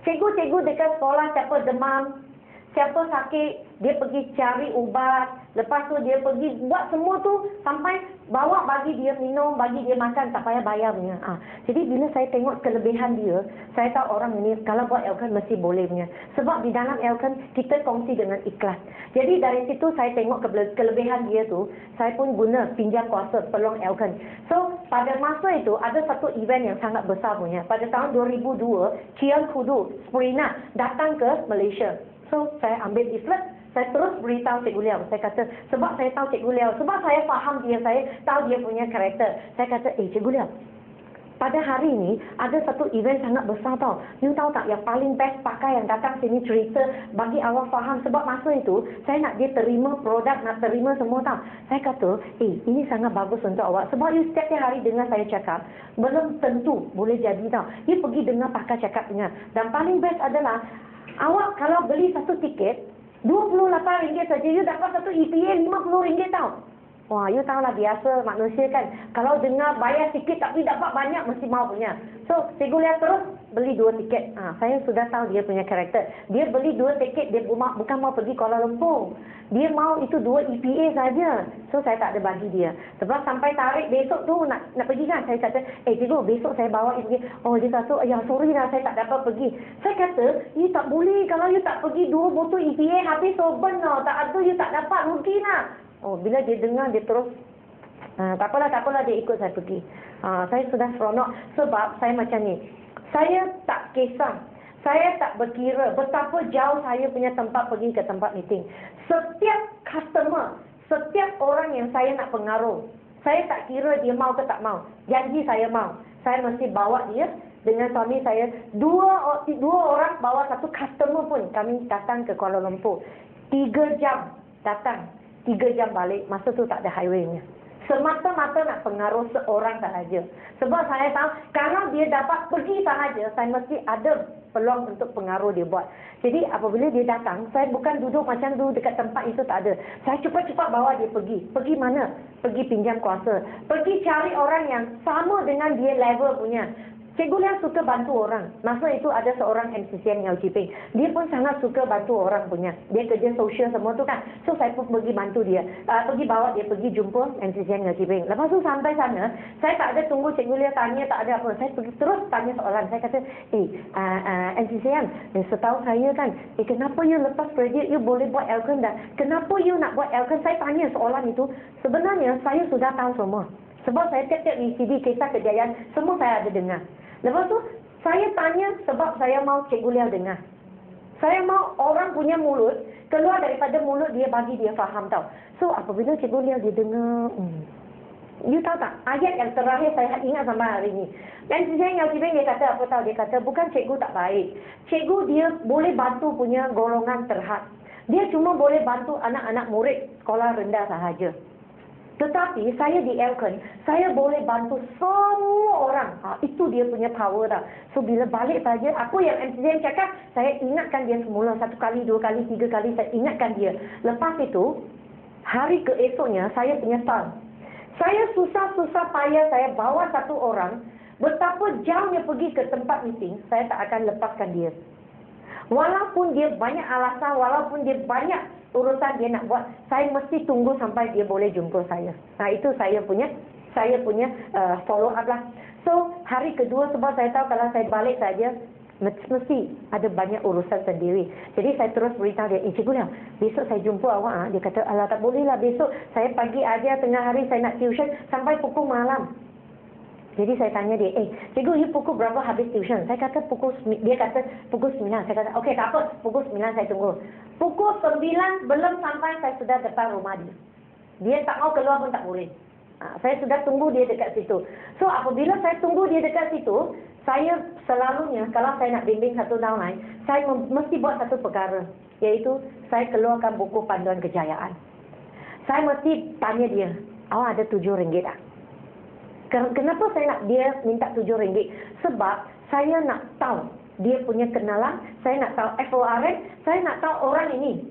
Cikgu-cikgu dekat sekolah siapa demam, siapa sakit, dia pergi cari ubat. Lepas tu dia pergi buat semua tu sampai bawa bagi dia minum, bagi dia makan, tak payah bayar punya. Jadi bila saya tengok kelebihan dia, saya tahu orang ini kalau buat Elkan mesti boleh punya. Sebab di dalam Elkan kita kongsi dengan ikhlas. Jadi dari situ saya tengok kelebihan dia tu, saya pun guna pinjam kuasa tolong Elkan. So pada masa itu ada satu event yang sangat besar punya. Pada tahun 2002, Cian Kudu, Spurina datang ke Malaysia. So saya ambil leaflet. Saya terus beritahu Cikgu Liao. Saya kata, sebab saya tahu Cikgu Liao, sebab saya faham dia, saya tahu dia punya karakter. Saya kata, Cikgu Liao, pada hari ini ada satu event sangat besar tau. You tahu tak, yang paling best pakai yang datang sini cerita, bagi awak faham. Sebab masa itu, saya nak dia terima produk, nak terima semua tau. Saya kata, ini sangat bagus untuk awak. Sebab you setiap hari dengar saya cakap, belum tentu boleh jadi tau. You pergi dengar pakar cakapnya. Dan paling best adalah, awak kalau beli satu tiket, RM28 saja, you dapat satu EPA RM50 tau. Wah, you tahulah biasa manusia kan. Kalau dengar bayar sikit tapi dapat banyak, mesti mau punya. So, Cikgu Liao terus beli 2 tiket. Saya sudah tahu dia punya karakter. Dia beli 2 tiket, dia bukan mau pergi Kuala Lumpur. Dia mau itu 2 EPA saja. So, saya tak ada bagi dia. Sebab sampai tarik besok tu nak pergi kan. Saya kata, cikgu, besok saya bawa EPA. Oh, dia kata, ya sorry lah, saya tak dapat pergi. Saya kata, you tak boleh. Kalau you tak pergi 2 botol EPA, habis soben lah. Tak ada, you tak dapat, rugi lah. Oh, bila dia dengar, dia terus, tak apalah, dia ikut saya pergi. Saya sudah seronok sebab saya macam ni. Saya tak kisah. Saya tak berkira betapa jauh saya punya tempat pergi ke tempat meeting. Setiap customer, setiap orang yang saya nak pengaruh, saya tak kira dia mau ke tak mau. Janji saya mau. Saya mesti bawa dia dengan suami saya. Dua orang bawa satu customer pun. Kami datang ke Kuala Lumpur. 3 jam datang. 3 jam balik, masa tu tak ada highway-nya. Semata-mata nak pengaruh seorang sahaja. Sebab saya tahu, kalau dia dapat pergi sahaja, saya mesti ada peluang untuk pengaruh dia buat. Jadi apabila dia datang, saya bukan duduk macam tu dekat tempat itu, tak ada. Saya cepat-cepat bawa dia pergi. Pergi mana? Pergi pinjam kuasa. Pergi cari orang yang sama dengan dia level punya. Cikgu Liao suka bantu orang. Masa itu ada seorang MCCM Yao Jiping. Dia pun sangat suka bantu orang punya. Dia kerja sosial semua tu kan. So saya pun pergi bantu dia. Pergi bawa dia pergi jumpa MCCM Yao Jiping. Lepas tu sampai sana, saya tak ada tunggu Cikgu Liao tanya, tak ada apa. Saya pergi terus tanya soalan. Saya kata, MCCM, setahu saya kan, kenapa you lepas graduate you boleh buat Elkan dah? Kenapa you nak buat Elkan? Saya tanya soalan itu. Sebenarnya saya sudah tahu semua. Sebab saya tiap-tiap VCD, kisah kejayaan, semua saya ada dengar. Lepas tu, saya tanya sebab saya mau Cikgu Liao dengar. Saya mau orang punya mulut, keluar daripada mulut dia, bagi dia faham tau. So, apabila Cikgu Liao dia dengar, you tahu tak, ayat yang terakhir saya ingat sampai hari ini. Dan yang dia kata apa tahu? Dia kata, bukan cikgu tak baik. Cikgu dia boleh bantu punya golongan terhad. Dia cuma boleh bantu anak-anak murid sekolah rendah sahaja. Tetapi saya di Elkan, saya boleh bantu semua orang. Itu dia punya power dah. So bila balik saja, aku yang MCM cakap, saya ingatkan dia semula. 1 kali, 2 kali, 3 kali, saya ingatkan dia. Lepas itu, hari keesoknya, saya penyesal. Saya susah-susah payah, saya bawa satu orang. Betapa jauhnya pergi ke tempat meeting, saya tak akan lepaskan dia. Walaupun dia banyak alasan, walaupun dia banyak urusan dia nak buat, saya mesti tunggu sampai dia boleh jumpa saya. Itu saya punya follow up lah. So hari kedua, sebab saya tahu kalau saya balik saja mesti ada banyak urusan sendiri. Jadi saya terus beritahu dia, Cikgu Liao, besok saya jumpa awak. Dia kata, alah tak boleh lah, besok saya pagi aja, tengah hari saya nak tuition sampai pukul malam. Jadi saya tanya dia, cikgu, you pukul berapa habis tuition? Saya kata dia kata pukul 9. Saya kata, okey tak apa, pukul 9 saya tunggu. Pukul 9 belum sampai, saya sudah depan rumah dia. Dia tak mau keluar pun tak boleh. Saya sudah tunggu dia dekat situ. So apabila saya tunggu dia dekat situ, saya selalunya kalau saya nak bimbing satu downline, saya mesti buat satu perkara, iaitu saya keluarkan buku panduan kejayaan. Saya mesti tanya dia, awak ada RM7 tak? Kenapa saya nak dia minta RM7? Sebab saya nak tahu dia punya kenalan, saya nak tahu FORN, saya nak tahu orang ini,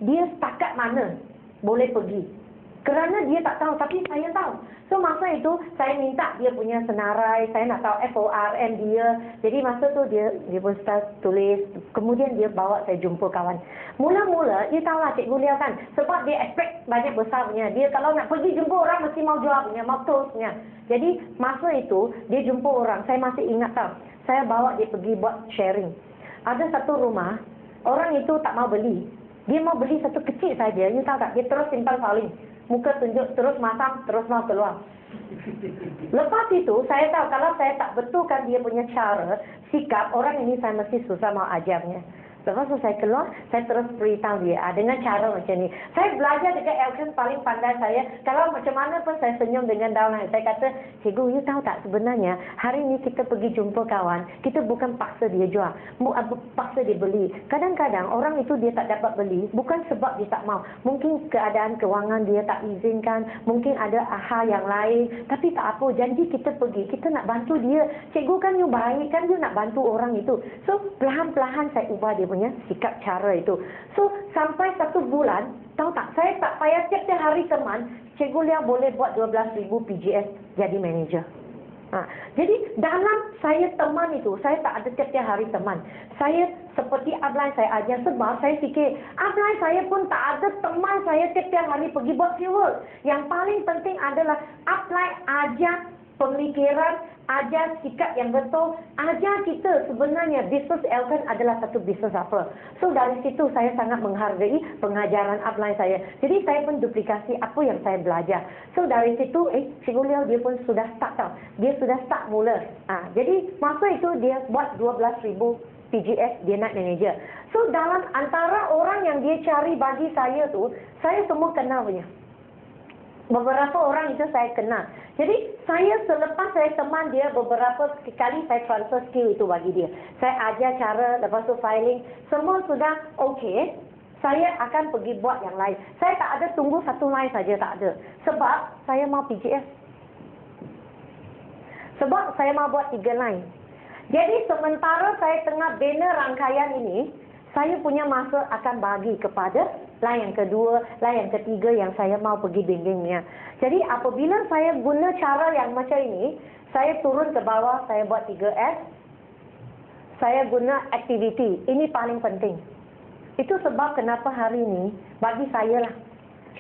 dia setakat mana boleh pergi. Kerana dia tak tahu, tapi saya tahu. So masa itu saya minta dia punya senarai, saya nak tahu FORM dia. Jadi masa tu dia pun start tulis, kemudian dia bawa saya jumpa kawan. Mula-mula dia tahulah Cikgu Lia kan, sebab dia expect banyak besar punya. Dia kalau nak pergi jumpa orang mesti mau jual punya, mau terus punya. Jadi masa itu dia jumpa orang, saya masih ingat tahu. Saya bawa dia pergi buat sharing. Ada satu rumah, orang itu tak mau beli. Dia mau beli satu kecil saja, you tahu tak? Dia terus simpan paling. Muka tunjuk, terus masam, terus mau keluar. Lepas itu, saya tahu kalau saya tak betulkan dia punya cara, sikap, orang ini saya mesti susah mau ajarnya. Lepas tu saya keluar, saya terus beritahu dia dengan cara macam ni. Saya belajar dekat Elkon paling pandai saya. Kalau macam mana pun saya senyum dengan downline. Saya kata, cikgu, you tahu tak sebenarnya hari ni kita pergi jumpa kawan, kita bukan paksa dia jual, paksa dia beli. Kadang-kadang orang itu dia tak dapat beli, bukan sebab dia tak mau. Mungkin keadaan kewangan dia tak izinkan, mungkin ada hal yang lain. Tapi tak apa, janji kita pergi, kita nak bantu dia. Cikgu kan you baik, kan you nak bantu orang itu. So, perlahan-perlahan saya ubah dia punya sikap cara itu. So, sampai 1 bulan, tahu tak, saya tak payah tiap-tiap hari teman, Cikgu Lia boleh buat 12,000 PGS jadi manager. Jadi, dalam saya teman itu, saya tak ada tiap-tiap hari teman. Saya seperti upline saya ajar sebab saya fikir, upline saya pun tak ada teman saya tiap-tiap hari pergi buat fuel. Yang paling penting adalah upline ajar pemikiran, ajar sikap yang betul, ajar kita sebenarnya bisnes Elkon adalah satu bisnes apa. So dari situ saya sangat menghargai pengajaran upline saya. Jadi saya pun duplikasi apa yang saya belajar. So dari situ, Cikgu Lia dia pun sudah start tau. Dia sudah start mula. Jadi masa itu dia buat 12,000 PGS dia nak manager. So dalam antara orang yang dia cari bagi saya tu, saya semua kenal punya. Beberapa orang itu saya kenal. Jadi saya selepas saya teman dia beberapa kali saya transfer skill itu bagi dia. Saya ajar cara, lepas tu filing, semua sudah okey. Saya akan pergi buat yang lain. Saya tak ada tunggu satu line saja, tak ada. Sebab saya mau PGS. Sebab saya mau buat 3 line. Jadi sementara saya tengah bina rangkaian ini, saya punya masa akan bagi kepada line yang kedua, line yang ketiga yang saya mau pergi bimbingnya. Jadi apabila saya guna cara yang macam ini, saya turun ke bawah, saya buat 3S. Saya guna aktiviti. Ini paling penting. Itu sebab kenapa hari ini, bagi saya lah,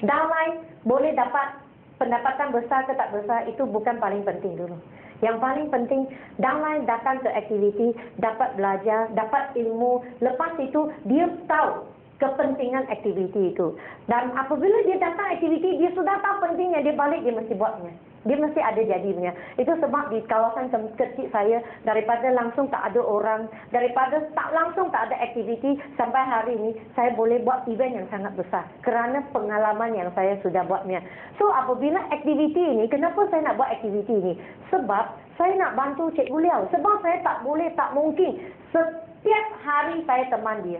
downline boleh dapat pendapatan besar ke tak besar, itu bukan paling penting dulu. Yang paling penting, downline datang ke aktiviti, dapat belajar, dapat ilmu. Lepas itu, dia tahu kepentingan aktiviti itu. Dan apabila dia datang aktiviti, dia sudah tahu pentingnya, dia balik, dia mesti buatnya. Dia mesti ada jadinya. Itu sebab di kawasan kecil saya, daripada langsung tak ada orang, daripada tak langsung tak ada aktiviti, sampai hari ini, saya boleh buat event yang sangat besar. Kerana pengalaman yang saya sudah buatnya. So, apabila aktiviti ini, kenapa saya nak buat aktiviti ini? Sebab, saya nak bantu Cikgu Lia. Sebab saya tak boleh, tak mungkin. Setiap hari saya teman dia.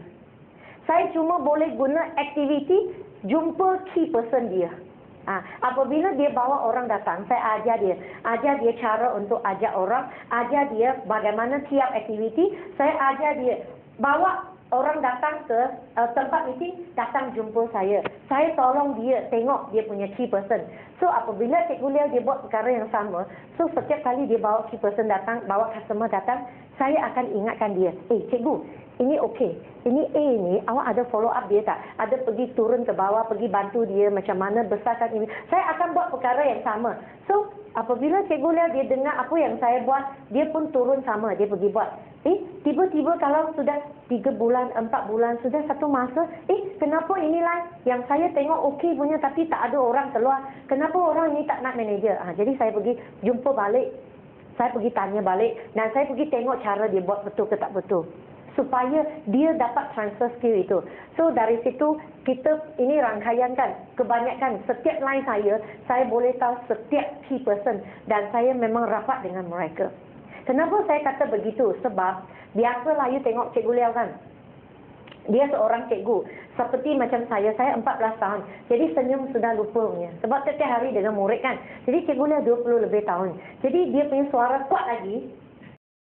Saya cuma boleh guna aktiviti, jumpa key person dia. Apabila dia bawa orang datang, saya ajar dia cara untuk ajak orang, ajar dia bagaimana tiap aktiviti, saya ajar dia bawa orang datang ke tempat meeting, datang jumpa saya. Saya tolong dia tengok dia punya key person. So apabila Cikgu Lia dia buat perkara yang sama, so setiap kali dia bawa key person datang, bawa customer datang, saya akan ingatkan dia, cikgu, ini okey. Ini A ni, awak ada follow up dia tak? Ada pergi turun ke bawah, pergi bantu dia macam mana besarkan ini. Saya akan buat perkara yang sama. So, apabila Cikgu Lia dia dengar apa yang saya buat, dia pun turun sama, dia pergi buat. Tiba-tiba kalau sudah 3 bulan, 4 bulan, sudah satu masa, kenapa inilah yang saya tengok okey punya tapi tak ada orang keluar. Kenapa orang ni tak nak manager? Jadi saya pergi jumpa balik. Saya pergi tanya balik dan saya pergi tengok cara dia buat betul ke tak betul. Supaya dia dapat transfer skill itu. So dari situ kita ini rangkaian kan, kebanyakan setiap line saya boleh tahu setiap key person dan saya memang rapat dengan mereka. Kenapa saya kata begitu? Sebab biasalah you tengok Cikgu Lia kan. Dia seorang cikgu. Seperti macam saya 14 tahun. Jadi senyum sudah lupa punya. Sebab setiap hari dengan murid kan. Jadi Cikgu Lia 20 lebih tahun. Jadi dia punya suara kuat lagi.